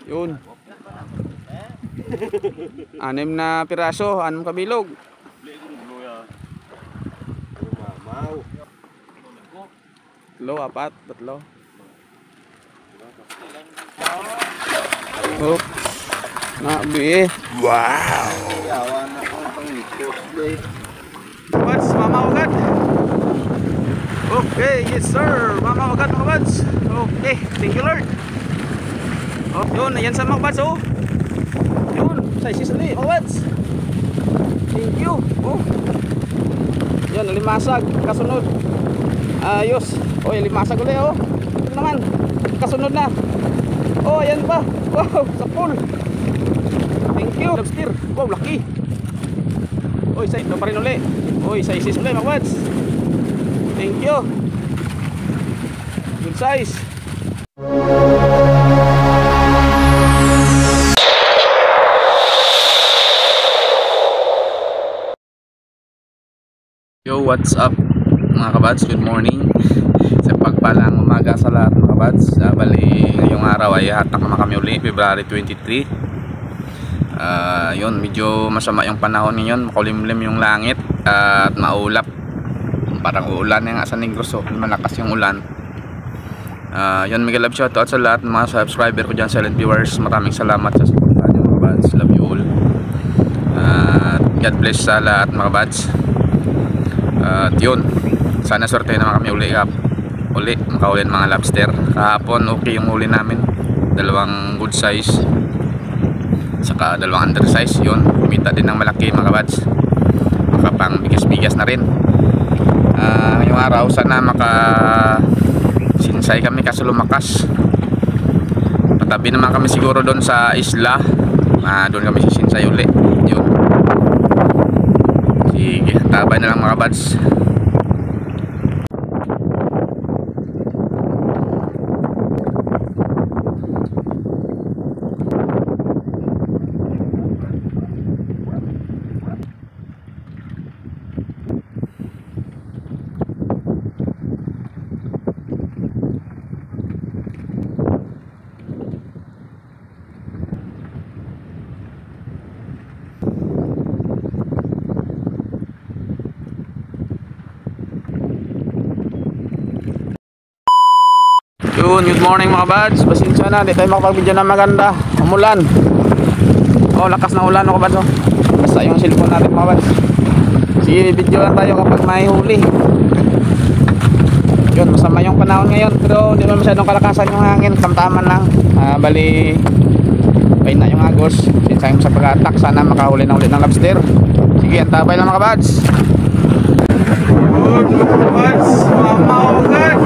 Yun. 6 na piraso, 6 kabilog. Tatlo, 4, 3. Oh. Nabi. Wow. Buds, mama agad. Okay, yes sir. Mama agad mga buds. Okay, thank you Lord. Oh, yun, ayan sa mga buds oh. Yun, size ulit mga buds. Thank you. Oh. Yan, limasag, kasunod. Ayos. Oh, limasag ulit oh. Ito naman, kasunod na. Oh, ayan pa. Wow, sa pool. Thank you. Lobster. Wow, laki. Oy, size pa rin ulit. Oy, sizes ulit mga buds. Thank you. Good size. Yo, what's up mga kabads? Good morning. Sa pagpalang umaga sa lahat mga kabads. Bali, ngayong araw ay hatak naman kami uli, February 23. Yun, medyo masama yung panahon ngayon. Makulimlim yung langit at maulap. Parang uulan yung asa Negros, so malakas yung ulan. Yun, mega love shoutout sa lahat ng mga subscriber ko dyan, silent viewers. Maraming salamat sa support nyo mga kabads. Love you all. God bless sa lahat mga kabads. At yun, sana swerte naman kami uli makahuli ng mga lobster. Kahapon okay yung huli namin, 2 good size saka 2 undersize. Yun, kumita din ng malaki mga kabads, makapang bigas-bigas na rin. Ngayong araw sana sinsay kami kaso lumakas. Patabi naman kami siguro doon sa isla, doon kami sinsay uli. Yun, sige, tabay na lang mga kabads. Yun, good morning mga bads. Pasensya na, di tayo makapag-video na maganda. Umulan. Oh, lakas na ulan mga bads oh. Basta yung cellphone natin mga bads. Sige, video lang tayo kapag may huli. Yun, masama yung panahon ngayon, pero hindi naman masyadong kalakasan yung hangin. Tamtaman lang. Bali, pay na yung agos. Sinsay mo sa pag-attack. Sana makahuli na ulit ng lobster. Sige, antabay lang mga bads. Good mga bads. Mamaugat.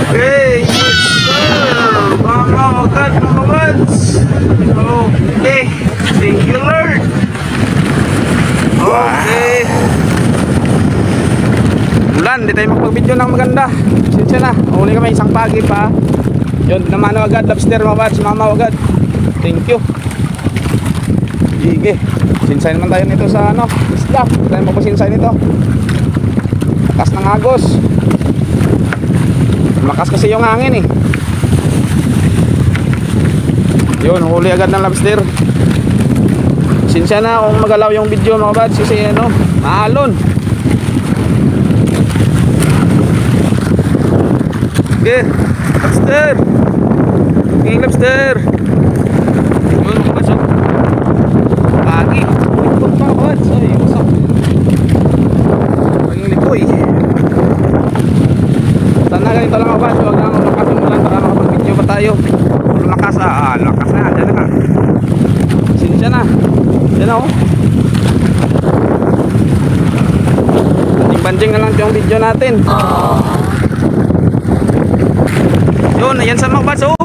Okay, yes sir. Mga agad mga buds. Okay, thank you Lord. Okay. Ulan, di tayo makapag-video ng maganda. Sinsya na, huli kami isang pagi pa. Yun, pinamano agad, lobster mga buds. Mamaw agad. Thank you. Sige, sinsay naman tayo nito sa isla. Di tayo magpasinsay nito. Lakas ng agos. Malakas kasi yung hangin eh. Yun, huli agad ng lobster. Sinsya na kung magalaw yung video mga bads, kasi maalon. Okay, lobster. King lobster. Yun mga bads, pagi. Ito mga bads, ay usap. Paging lipoy. Sana ganito lang mga bads, huwag lang lumakas yung ulan para makapag-video pa tayo. Lumakas lakas na, dyan na. Sinsya na. Dyan na oh. Banjing na lang yung video natin. Yun, ayan sa mga bads oh.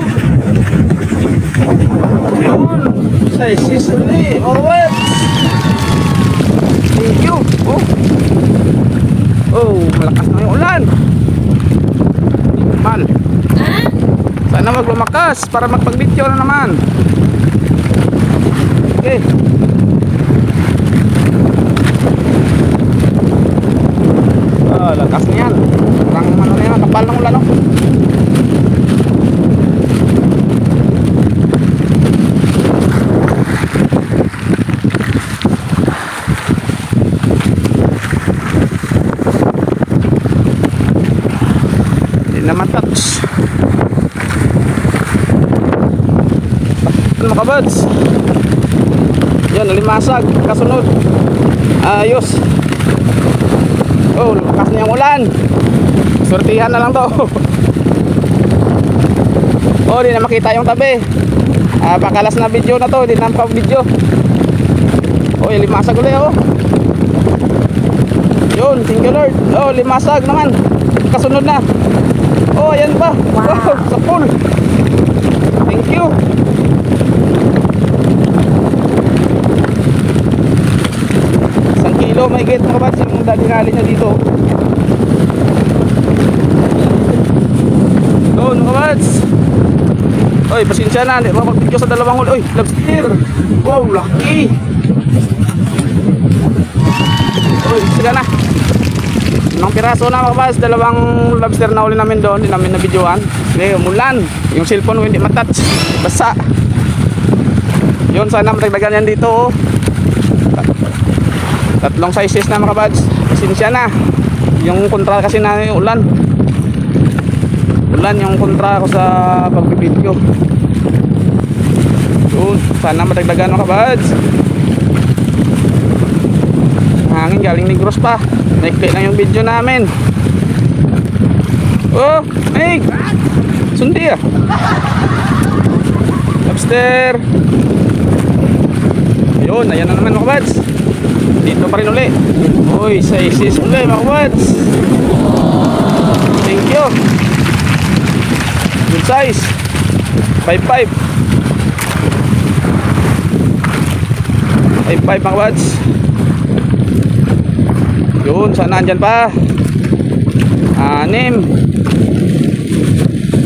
Yun, sizes ulit. Alright. Thank you. Oh, malakas na yung ulan. Mal. Sana wag lumakas para magpag-video na naman. Okay. Lakas na yan. Parang ano na yan, kapal ng ulan oh. na matouch. Mga kabads, yan, nalimasag, kasunod, ayos. Oh, lumakas na yung ulan, sortihan na lang to. Oh, di na makita yung tabi. Pakalas na video na to, di na pa video. Oh, limasag ulit oh. Yun, thank you Lord. Oh, limasag naman, kasunod na. Oh, ayan pa. Wow, sa pool. Thank you. Kilo may gate mga kabads yung dinali niya dito. Doon mga kabads. Oy, pasensya na, hindi mo mag-video sa dalawang huli. Oy, lobster. Wow, laki. Oy, sige na. Limang piraso na mga kabads. Dalawang lobster na huli namin doon. Hindi namin na-videoan. Hindi, umulan. Yung cellphone ko hindi matouch. Basa. Yun, sana matagdagan yan dito oh. Tatlong sizes na mga kabads. Pasensya na. Yung kontra kasi na yung ulan. Ulan yung kontra ko sa pagbibideo. Yun, sana matagdagan mga kabads. Hangin galing Negros pa. Naikli lang yung video namin. Oh, hey, sundi ah. Lobster. Yun, ayan na naman mga kabads. Dito pa rin uli. Uy, sizes uli mga kabads. Thank you. Good size. 5.5 mga kabads. Yun, sana andyan pa. 6.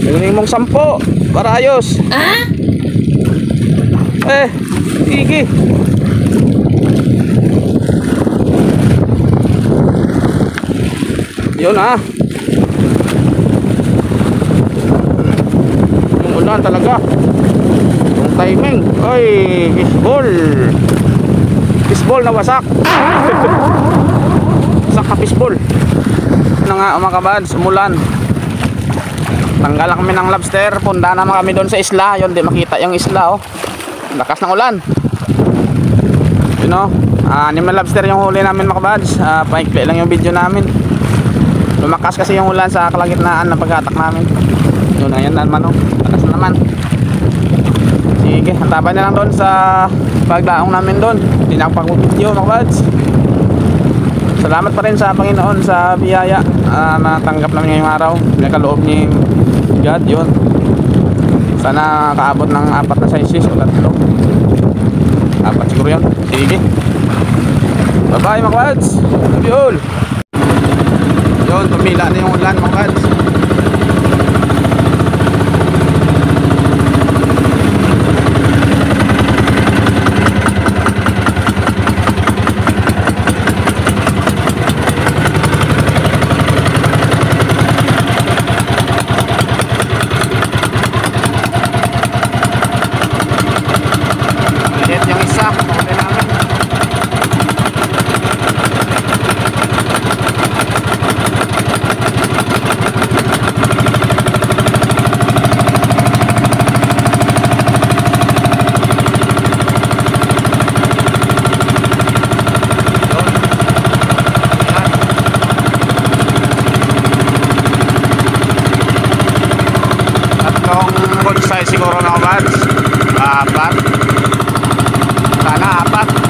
Gawin mong 10 para ayos. Sige. Yun ha. Yung ulan talaga. Yung timing. Oy, fishball. Fishball na wasak. Wasak na fishball. Na nga mga kabads, umulan. Tanggal kami ng lobster. Punta naman kami doon sa isla. Yun, di makita yung isla oh. Lakas ng ulan. You know, animal lobster yung huli namin mga kabads. Paikli lang yung video namin. Lumakas kasi yung ulan sa kalagitnaan ng paghatak namin. Yun, ayan naman oh. Lakas naman. Sige, hantapan na lang doon sa pagdaong namin doon. Hindi na ako pag-video mga kabads. Salamat pa rin sa Panginoon sa biyaya natanggap namin ngayong araw. Nakaloob ni God yun. Sana kaabot ng 4 na sizes o 3. 4 siguro yun. Sige. Bye bye mga kabads. Love you all. Yun, tumila na yung ulan mga kabads. Yung isa, okay namin. Tatlong good size siguro na kabads. 4. Sana 4.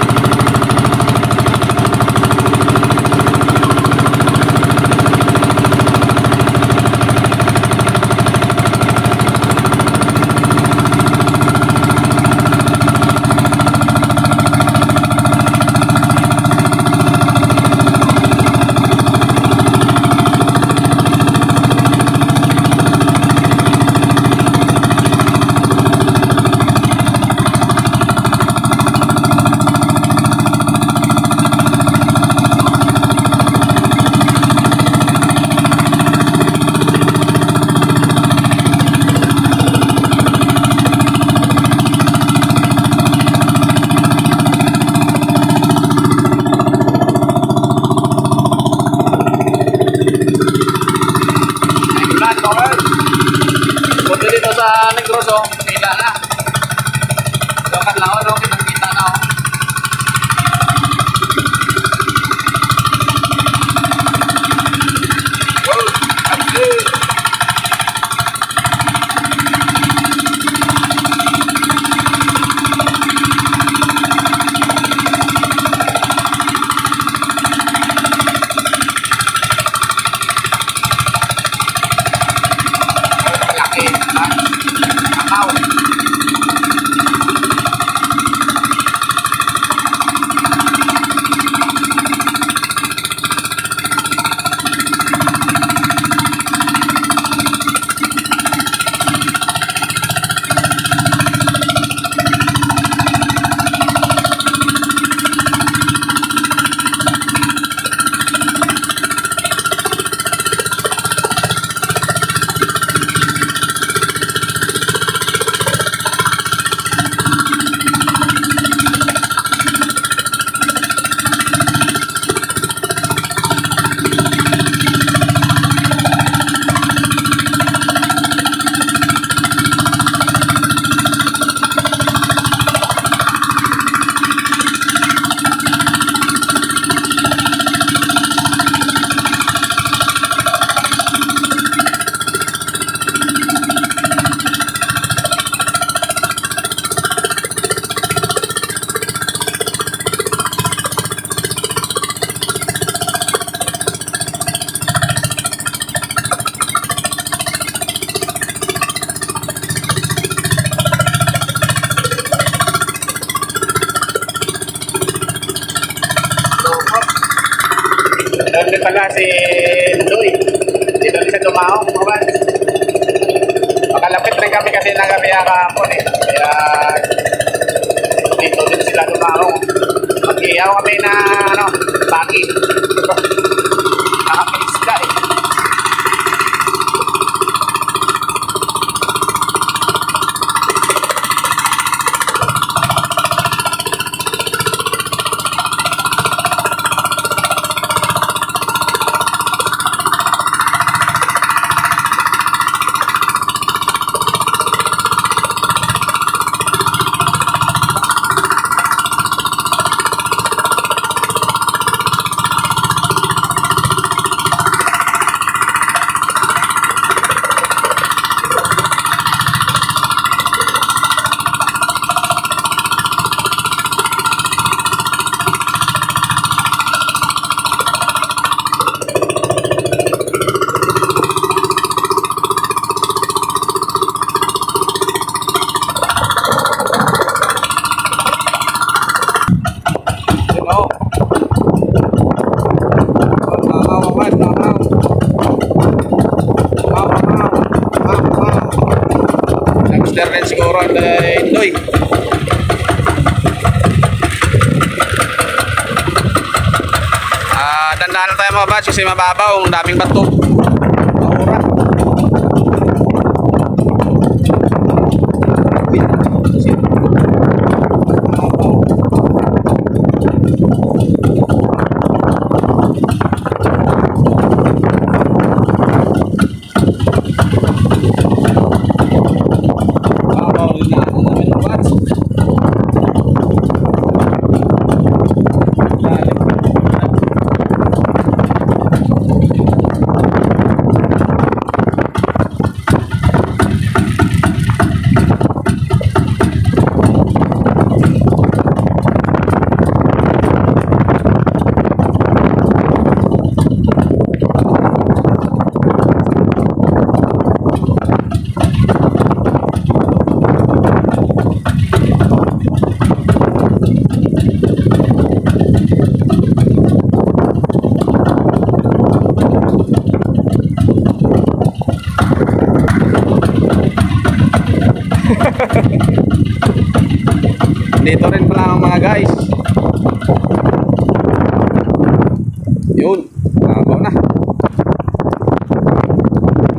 Doon pala si Joy. Dito din sa Dumao, mga ba? Makalapit rin kami kasi nagabi kahapon eh. Kaya dito din sila Dumao. Mag-iyaw kami na bagi. Nakakaisda eh. Nag-stir rin siguro ang Indoy. Dandahan na tayo mga bats kasi mababaw, ang daming bato. Maura. Dito rin pala ang mga guys. Yun, babaw na.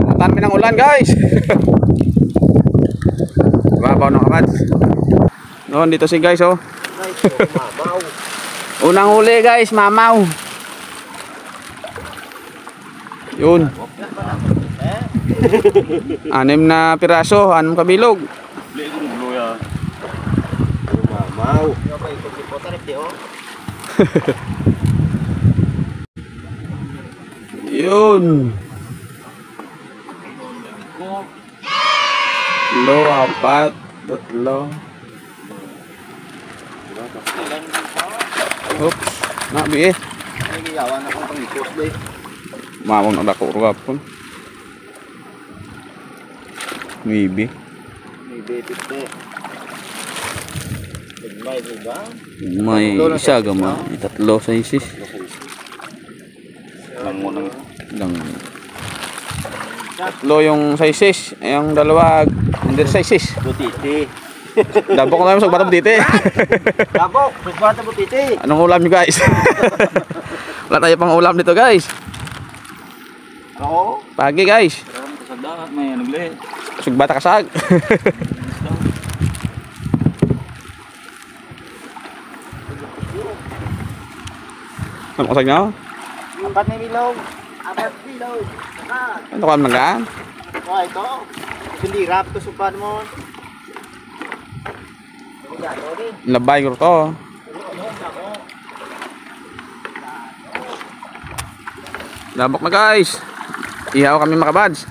Nakutan mi ng ulan guys. Babaw ng kamats. Noon dito si guys oh. Mamaw. Unang huli guys, mamaw. Yun. 6 na piraso, 6 kabilog. Mamaw. Yun. Lo, 4, 3. Oops, nabi eh. Nagiyawan ako pang ikos day. Mawang na dako ro gapon. Maybe. May betis na eh. May diba? May isa gama. May tatlo sa isis. Lang. Tatlo yung sa isis. Yung dalawa hindi sa isis. Butiti. Dabok na namin sa batang dito eh. Dabok, bata butiti. Anong ulam nyo guys? Wala tayo pang ulam dito guys. Oo. Pagi guys. Kasagdahat may nagli. Sugbata kasag. Ano kasag nyo? Apat na bilog. Apat bilog. Ano ka nagaan? Wah, ito. Hindi rap to supan mo. Labay ko to. Dabok na guys. Ihaw kami mga kabads.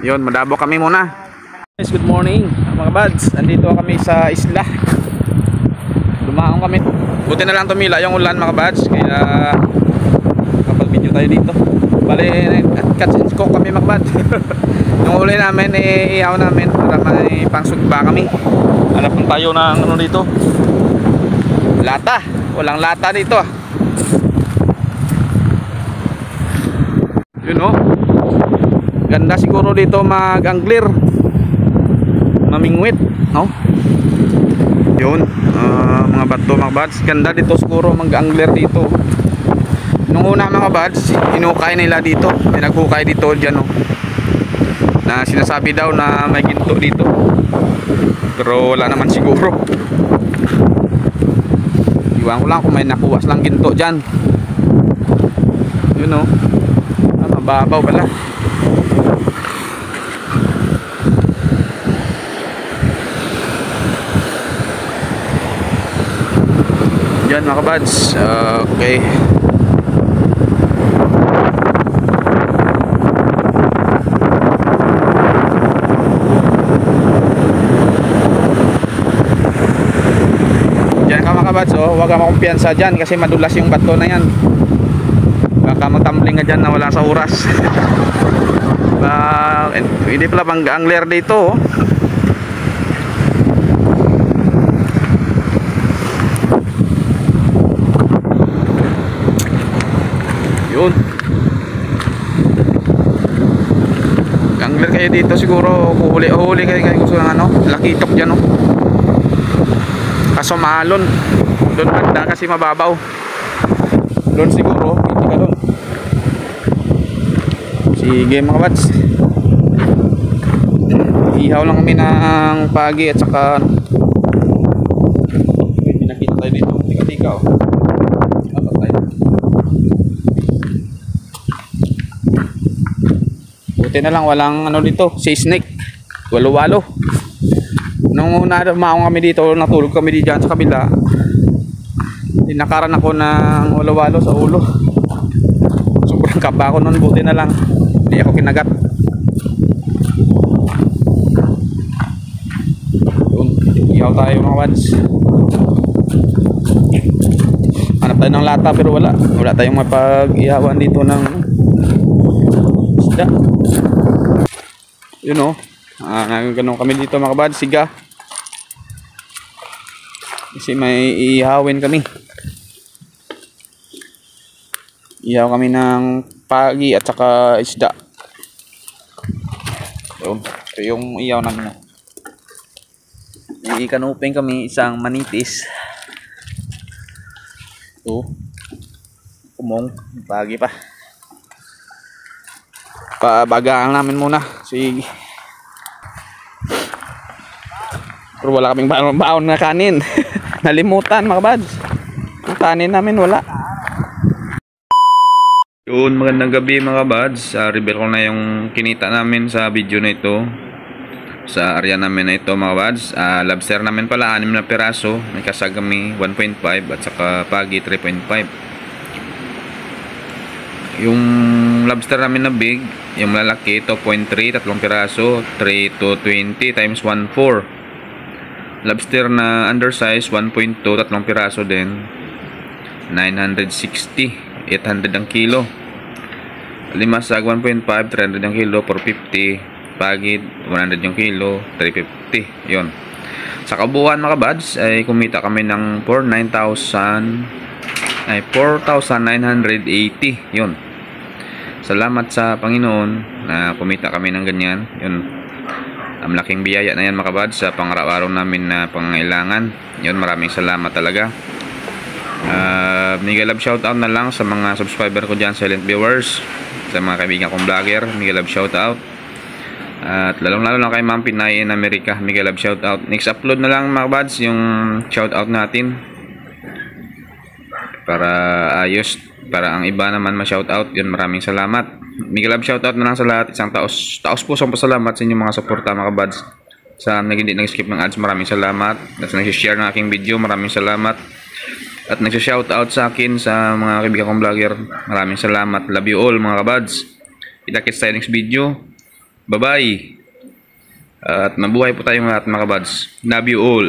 Yun, madabok kami muna. Guys, good morning mga kabads. Andito kami sa isla. Dumaong kami. Buti na lang tumila yung ulan mga kabads. Kaya kapag video tayo dito. Bali, catch and cook kami mga kabads. Yung uli namin, ihaw namin para may pangsugba kami. Hanap tayo ng ano dito. Lata. Walang lata dito ah. Yun o. Ganda siguro dito mag-angler. Mamingwit, no? Yun, mga bato mga bads. Ganda dito siguro mag-angler dito. Nung una mga bads, inukay nila dito. Pinaghukay dito dyan no. Na sinasabi daw na may ginto dito. Pero wala naman siguro. Iwan ko lang kung may nakuha lang ginto dyan. Yun no. Mababaw pala. Yan mga kabads. Okay. Diyan ka mga kabads, oh. Huwag ka makumpiyansa dyan kasi madulas yung bato na yan. Baka magtumbling ka dyan na wala sa oras. Hindi pala pang angler dito oh. Yun. Angler kayo dito siguro. Huli kayo gusto ng ano, lakitok dyan oh. Kaso maalon. Doon banda kasi mababaw. Doon siguro, hindi ka doon. Sige mga bats. Ihaw lang kami ng pagi at saka may pinakita tayo dito. Tika-tika oh. Dapat tayo. Buti na lang walang ano dito, sea snake. Walo-walo. Nung una maong kami dito, natulog kami dito sa kabila. Tinakaran ako ng walo-walo sa ulo. Sobrang kaba ako nun, buti na lang hindi ako kinagat. Yun, ihaw tayo mga wads. Hanap tayo ng lata pero wala tayong mapag-ihawan dito ng isda. Yun o, ganun kami dito mga wads, siga. Kasi may ihawin kami. Ihaw kami ng pagi at saka isda. Yun. Ito yung ihaw namin. Ikanupin kami isang manitis. Ito. Kumong. Pagi pa. Pabagaan namin muna. Sige. Pero wala kaming baon na kanin. Nalimutan mga bads. Ang kanin namin wala. Yun, magandang gabi mga bads. Reveal ko na yung kinita namin sa video na ito. Sa area namin na ito mga bads. Lobster namin pala 6 na piraso. May kasagami 1.5 at saka pagi 3.5. Yung lobster namin na big, yung lalaki 2.3, 3 piraso, 3 to 20 times 1.4. Lobster na undersize 1.2, 3 piraso din, 960, 800 ang kilo. Limasag 1.5, 300 yung kilo, 450. Pagid 100 yung kilo, 350. Yun. Sa kabuuan mga kabads ay kumita kami ng 4,980. Yun. Salamat sa Panginoon na kumita kami ng ganyan. Yun. Ang laking biyaya na yan mga kabads sa pang-araw-araw namin na pangailangan. Yun, maraming salamat talaga. Mega love shoutout na lang sa mga subscriber ko dyan, silent viewers, sa mga kaibigan kong vlogger. Mega love shoutout. At lalong-lalo na kay Ma'am Pinay in America, mega love shoutout. Next upload na lang mga kabads yung shoutout natin para ayos, para ang iba naman ma-shoutout. Yun, maraming salamat. Mega love shoutout na lang sa lahat. Isang taos pusong pasalamat sa inyong mga suporta mga kabads. Sa hindi nag-skip ng ads, maraming salamat. At nag-share ng aking video, maraming salamat. At nag-shoutout sa akin sa mga kaibigan kong vlogger, maraming salamat. Love you all mga kabads. Kita-kits tayo next video. Bye bye. At mabuhay po tayong lahat mga kabads. Love you all.